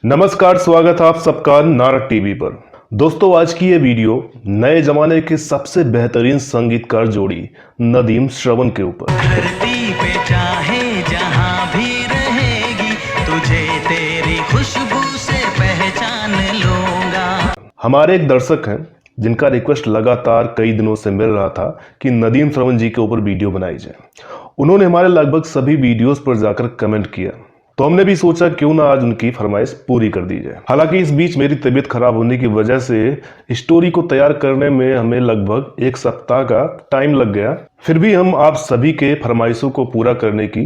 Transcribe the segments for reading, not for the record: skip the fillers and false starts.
नमस्कार, स्वागत है आप सबका नारद टीवी पर। दोस्तों, आज की ये वीडियो नए जमाने के सबसे बेहतरीन संगीतकार जोड़ी नदीम श्रवण के ऊपर। धरती पे चाहे जहां भी रहेगी, तुझे तेरी खुशबू से पहचान लूंगा। हमारे एक दर्शक हैं जिनका रिक्वेस्ट लगातार कई दिनों से मिल रहा था कि नदीम श्रवण जी के ऊपर वीडियो बनाई जाए। उन्होंने हमारे लगभग सभी वीडियोस पर जाकर कमेंट किया, तो हमने भी सोचा क्यों ना आज उनकी फरमाइश पूरी कर दी जाए। हालांकि इस बीच मेरी तबीयत खराब होने की वजह से स्टोरी को तैयार करने में हमें लगभग एक सप्ताह का टाइम लग गया। फिर भी हम आप सभी के फरमाइशों को पूरा करने की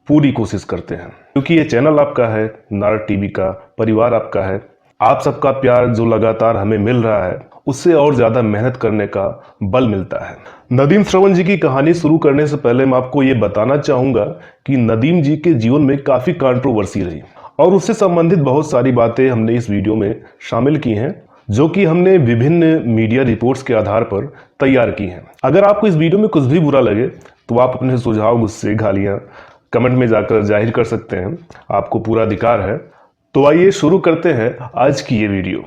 पूरी कोशिश करते हैं, क्योंकि ये चैनल आपका है, नारद टीवी का परिवार आपका है। आप सबका प्यार जो लगातार हमें मिल रहा है, उससे और ज्यादा मेहनत करने का बल मिलता है। नदीम श्रवण जी की कहानी शुरू करने से पहले मैं आपको ये बताना चाहूंगा कि नदीम जी के जीवन में काफी कंट्रोवर्सी रही और उससे संबंधित बहुत सारी बातें हमने इस वीडियो में शामिल की हैं, जो कि हमने विभिन्न मीडिया रिपोर्ट्स के आधार पर तैयार की हैं। अगर आपको इस वीडियो में कुछ भी बुरा लगे तो आप अपने सुझाव, गुस्से, गालियां कमेंट में जाकर जाहिर कर सकते हैं, आपको पूरा अधिकार है। तो आइए शुरू करते हैं आज की ये वीडियो।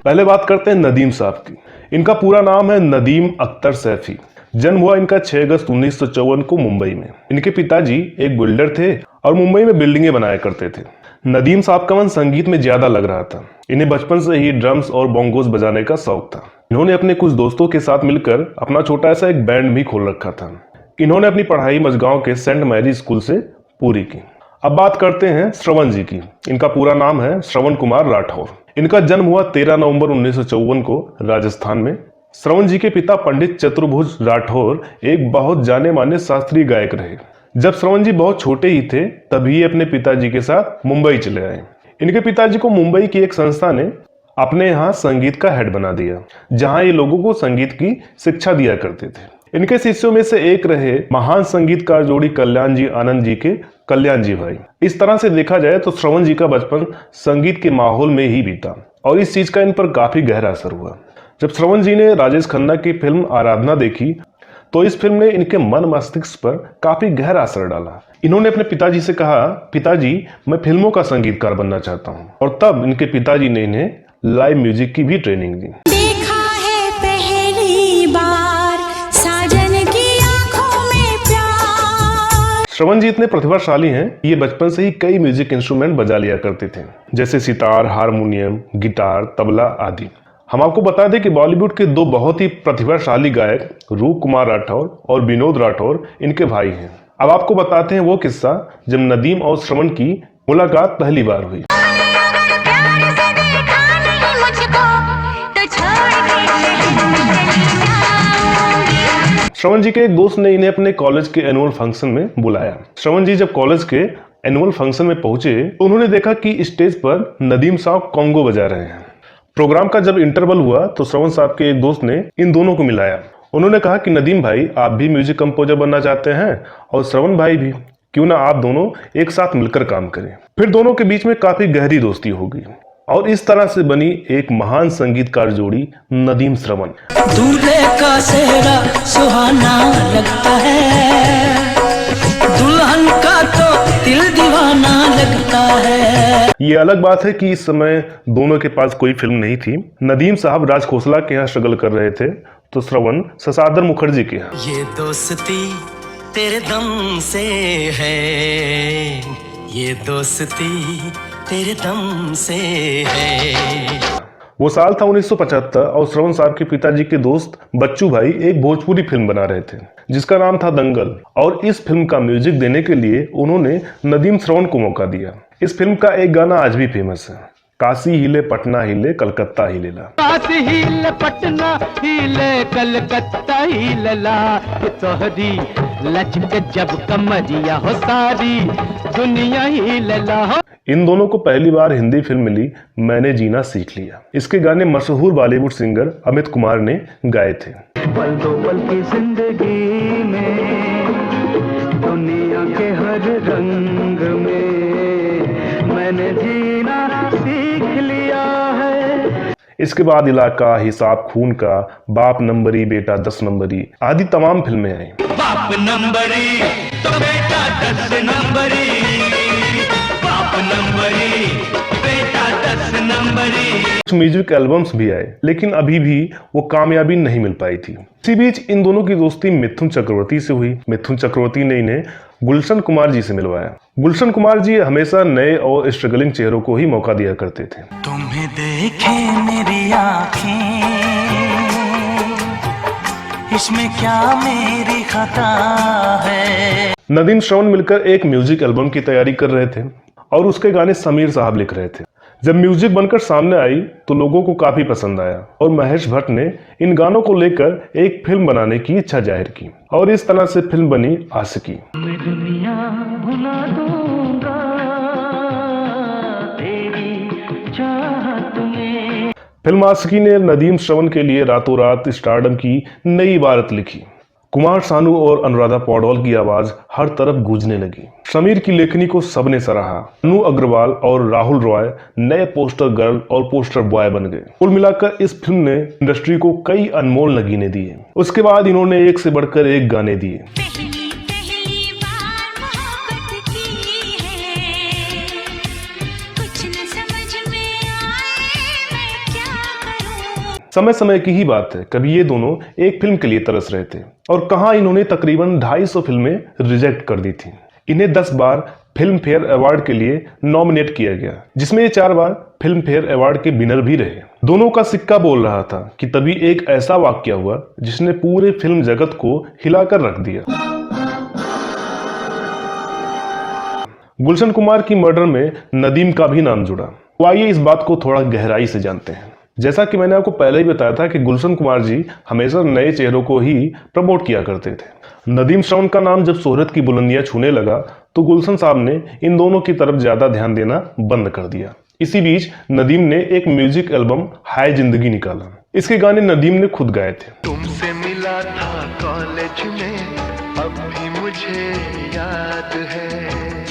पहले बात करते हैं नदीम साहब की। इनका पूरा नाम है नदीम अख्तर सैफी। जन्म हुआ इनका 6 अगस्त 1954 को मुंबई में। इनके पिताजी एक बिल्डर थे और मुंबई में बिल्डिंगें बनाया करते थे। नदीम साहब का मन संगीत में ज्यादा लग रहा था। इन्हें बचपन से ही ड्रम्स और बोंगोस बजाने का शौक था। इन्होंने अपने कुछ दोस्तों के साथ मिलकर अपना छोटा सा एक बैंड भी खोल रखा था। इन्होंने अपनी पढ़ाई मझगांव के सेंट मैरी स्कूल से पूरी की। अब बात करते हैं श्रवण जी की। इनका पूरा नाम है श्रवण कुमार राठौर। इनका जन्म हुआ 13 नवंबर 1954 को राजस्थान में। श्रवण जी के पिता पंडित चतुर्भुज राठौर एक बहुत जाने माने शास्त्रीय गायक रहे। जब श्रवण जी बहुत छोटे ही थे तभी अपने पिताजी के साथ मुंबई चले आए। इनके पिताजी को मुंबई की एक संस्था ने अपने यहाँ संगीत का हेड बना दिया, जहाँ ये लोगों को संगीत की शिक्षा दिया करते थे। इनके शिष्यों में से एक रहे महान संगीतकार जोड़ी कल्याण जी आनंद जी के कल्याण जी भाई। इस तरह से देखा जाए तो श्रवण जी का बचपन संगीत के माहौल में ही बीता और इस चीज का इन पर काफी गहरा असर हुआ। जब श्रवण जी ने राजेश खन्ना की फिल्म आराधना देखी तो इस फिल्म ने इनके मन मस्तिष्क पर काफी गहरा असर डाला। इन्होंने अपने पिताजी से कहा, पिताजी मैं फिल्मों का संगीतकार बनना चाहता हूँ। और तब इनके पिताजी ने इन्हें लाइव म्यूजिक की भी ट्रेनिंग दी। श्रवण जी इतने प्रतिभाशाली हैं, ये बचपन से ही कई म्यूजिक इंस्ट्रूमेंट बजा लिया करते थे, जैसे सितार, हारमोनियम, गिटार, तबला आदि। हम आपको बता दें कि बॉलीवुड के दो बहुत ही प्रतिभाशाली गायक रूप कुमार राठौर और विनोद राठौर इनके भाई हैं। अब आपको बताते हैं वो किस्सा जब नदीम और श्रवण की मुलाकात पहली बार हुई। श्रवण जी के एक दोस्त ने इन्हें अपने कॉलेज के एनुअल फंक्शन में बुलाया। श्रवण जी जब कॉलेज के एनुअल फंक्शन में पहुंचे तो उन्होंने देखा कि स्टेज पर नदीम साहब कॉन्गो बजा रहे हैं। प्रोग्राम का जब इंटरवल हुआ तो श्रवण साहब के एक दोस्त ने इन दोनों को मिलाया। उन्होंने कहा कि नदीम भाई, आप भी म्यूजिक कंपोजर बनना चाहते हैं और श्रवण भाई भी, क्यों ना आप दोनों एक साथ मिलकर काम करें। फिर दोनों के बीच में काफी गहरी दोस्ती हो गई और इस तरह से बनी एक महान संगीतकार जोड़ी नदीम श्रवण। दूल्हे का सेहरा सुहाना लगता है, दुल्हन का तो दिल दीवाना लगता है। ये अलग बात है कि इस समय दोनों के पास कोई फिल्म नहीं थी। नदीम साहब राज खोसला के यहाँ स्ट्रगल कर रहे थे तो श्रवण शशाधर मुखर्जी के यहाँ। ये दोस्ती तेरे दम से है, ये दोस्ती तेरे दम से है। वो साल था 1975 और श्रवण साहब के पिताजी के दोस्त बच्चू भाई एक भोजपुरी फिल्म बना रहे थे जिसका नाम था दंगल, और इस फिल्म का म्यूजिक देने के लिए उन्होंने नदीम श्रवण को मौका दिया। इस फिल्म का एक गाना आज भी फेमस है, काशी हिले पटना हिले कलकत्ता हिलेला। काशी हिले पटना हिले कलकत्ता हिलेला, तोहरी लचक जब कमरिया हो सारी दुनिया हिलेला। इन दोनों को पहली बार हिंदी फिल्म मिली मैंने जीना सीख लिया। इसके गाने मशहूर बॉलीवुड सिंगर अमित कुमार ने गाए थे। पल दो पल की जिंदगी में, दुनिया के हर रंग में मैंने जीना सीख लिया है। इसके बाद इलाका, हिसाब खून का, बाप नंबरी बेटा 10 नंबरी आदि तमाम फिल्में आई। बाप नंबरी तो बेटा 10 नंबरी, बाप नंबरी, बेटा 10 नंबरी। कुछ म्यूजिक एल्बम्स भी आए, लेकिन अभी भी वो कामयाबी नहीं मिल पाई थी। इसी बीच इन दोनों की दोस्ती मिथुन चक्रवर्ती से हुई। मिथुन चक्रवर्ती ने इन्हें गुलशन कुमार जी से मिलवाया। गुलशन कुमार जी हमेशा नए और स्ट्रगलिंग चेहरों को ही मौका दिया करते थे। तुम्हें देखे मेरी आँखें, इसमें क्या मेरी खता है। नदीम श्रवण मिलकर एक म्यूजिक एल्बम की तैयारी कर रहे थे और उसके गाने समीर साहब लिख रहे थे। जब म्यूजिक बनकर सामने आई तो लोगों को काफी पसंद आया और महेश भट्ट ने इन गानों को लेकर एक फिल्म बनाने की इच्छा जाहिर की और इस तरह से फिल्म बनी आशिकी। मैं दुनिया भुला दूंगा तेरी चाहत में। फिल्म आशिकी ने नदीम श्रवण के लिए रातों रात स्टारडम की नई इबारत लिखी। कुमार सानू और अनुराधा पौडवाल की आवाज हर तरफ गूंजने लगी। समीर की लेखनी को सबने सराहा। अनु अग्रवाल और राहुल रॉय नए पोस्टर गर्ल और पोस्टर बॉय बन गए। कुल मिलाकर इस फिल्म ने इंडस्ट्री को कई अनमोल नगीने दिए। उसके बाद इन्होंने एक से बढ़कर एक गाने दिए। समय समय की ही बात है, कभी ये दोनों एक फिल्म के लिए तरस रहे थे और कहां इन्होंने तकरीबन 250 फिल्में रिजेक्ट कर दी थी। इन्हें 10 बार फिल्म फेयर अवार्ड के लिए नॉमिनेट किया गया, जिसमें ये 4 बार फिल्म फेयर अवार्ड के विनर भी रहे। दोनों का सिक्का बोल रहा था कि तभी एक ऐसा वाकया हुआ जिसने पूरे फिल्म जगत को हिलाकर रख दिया। गुलशन कुमार की मर्डर में नदीम का भी नाम जुड़ा। तो आइए इस बात को थोड़ा गहराई से जानते हैं। जैसा कि मैंने आपको पहले ही बताया था कि गुलशन कुमार जी हमेशा नए चेहरों को ही प्रमोट किया करते थे। नदीम श्रवण का नाम जब शोहरत की बुलंदियां छूने लगा तो गुलशन साहब ने इन दोनों की तरफ ज्यादा ध्यान देना बंद कर दिया। इसी बीच नदीम ने एक म्यूजिक एल्बम हाय जिंदगी निकाला। इसके गाने नदीम ने खुद गाए थे। तुमसे मिला था कॉलेज में, अब भी मुझे याद है।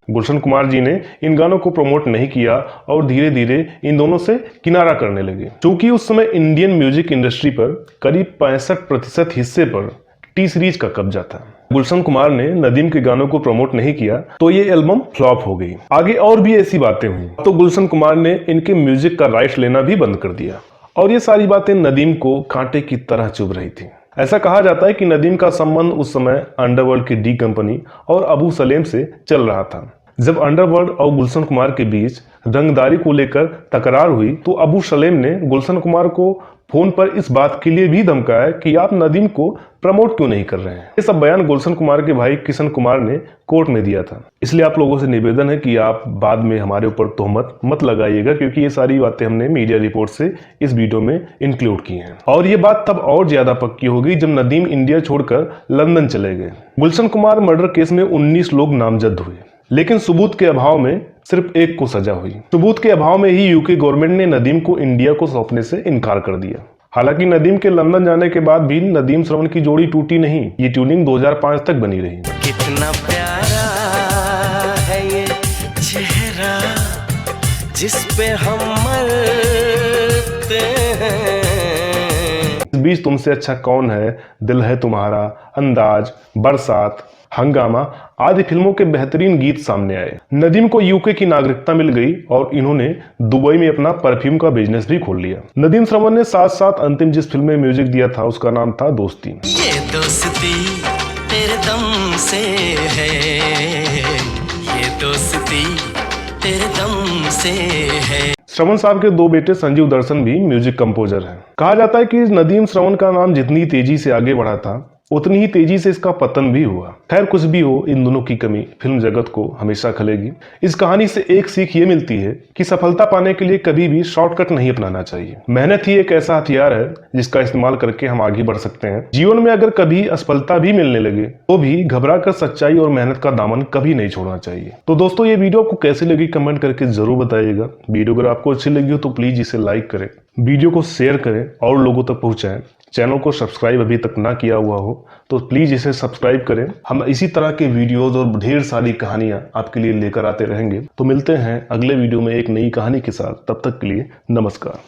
गुलशन कुमार जी ने इन गानों को प्रमोट नहीं किया और धीरे धीरे इन दोनों से किनारा करने लगे। क्योंकि उस समय इंडियन म्यूजिक इंडस्ट्री पर करीब 65% हिस्से पर टी सीरीज का कब्जा था। गुलशन कुमार ने नदीम के गानों को प्रमोट नहीं किया तो ये एल्बम फ्लॉप हो गई। आगे और भी ऐसी बातें हुई तो गुलशन कुमार ने इनके म्यूजिक का राइट्स लेना भी बंद कर दिया और ये सारी बातें नदीम को कांटे की तरह चुभ रही थी। ऐसा कहा जाता है कि नदीम का संबंध उस समय अंडरवर्ल्ड की डी कंपनी और अबू सलेम से चल रहा था। जब अंडरवर्ल्ड और गुलशन कुमार के बीच रंगदारी को लेकर तकरार हुई तो अबू सलेम ने गुलशन कुमार को फोन पर इस बात के लिए भी धमकाया कि आप नदीम को प्रमोट क्यों नहीं कर रहे हैं। ये सब बयान गुलशन कुमार के भाई किशन कुमार ने कोर्ट में दिया था। इसलिए आप लोगों से निवेदन है कि आप बाद में हमारे ऊपर तोहमत मत लगाइएगा, क्योंकि ये सारी बातें हमने मीडिया रिपोर्ट से इस वीडियो में इंक्लूड की हैं। और ये बात तब और ज्यादा पक्की हो गई जब नदीम इंडिया छोड़कर लंदन चले गए। गुलशन कुमार मर्डर केस में 19 लोग नामजद हुए, लेकिन सबूत के अभाव में सिर्फ एक को सजा हुई। सबूत के अभाव में ही यूके गवर्नमेंट ने नदीम को इंडिया को सौंपने से इनकार कर दिया। हालांकि नदीम के लंदन जाने के बाद भी नदीम श्रवण की जोड़ी टूटी नहीं। ये ट्यूनिंग 2005 तक बनी रही। कितना प्यारा है ये चेहरा जिस पे हम मरते हैं। इस बीच तुमसे अच्छा कौन है, दिल है तुम्हारा, अंदाज, बरसात, हंगामा आदि फिल्मों के बेहतरीन गीत सामने आए। नदीम को यूके की नागरिकता मिल गई और इन्होंने दुबई में अपना परफ्यूम का बिजनेस भी खोल लिया। नदीम श्रवण ने साथ साथ अंतिम जिस फिल्म में म्यूजिक दिया था उसका नाम था दोस्ती। ये दोस्ती तेरे दम से है, ये दोस्ती तेरे दम से है। श्रवण साहब के 2 बेटे संजीव दर्शन भी म्यूजिक कंपोजर हैं। कहा जाता है कि नदीम श्रवण का नाम जितनी तेजी से आगे बढ़ा था उतनी ही तेजी से इसका पतन भी हुआ। खैर कुछ भी हो, इन दोनों की कमी फिल्म जगत को हमेशा खलेगी। इस कहानी से एक सीख ये मिलती है कि सफलता पाने के लिए कभी भी शॉर्टकट नहीं अपनाना चाहिए। मेहनत ही एक ऐसा हथियार है जिसका इस्तेमाल करके हम आगे बढ़ सकते हैं। जीवन में अगर कभी असफलता भी मिलने लगे तो भी घबरा कर सच्चाई और मेहनत का दामन कभी नहीं छोड़ना चाहिए। तो दोस्तों, ये वीडियो आपको कैसी लगी कमेंट करके जरूर बताइएगा। वीडियो अगर आपको अच्छी लगी हो तो प्लीज इसे लाइक करें, वीडियो को शेयर करें और लोगों तक पहुंचाएं। चैनल को सब्सक्राइब अभी तक ना किया हुआ हो तो प्लीज इसे सब्सक्राइब करें। हम इसी तरह के वीडियोज और ढेर सारी कहानियां आपके लिए लेकर आते रहेंगे। तो मिलते हैं अगले वीडियो में एक नई कहानी के साथ। तब तक के लिए नमस्कार।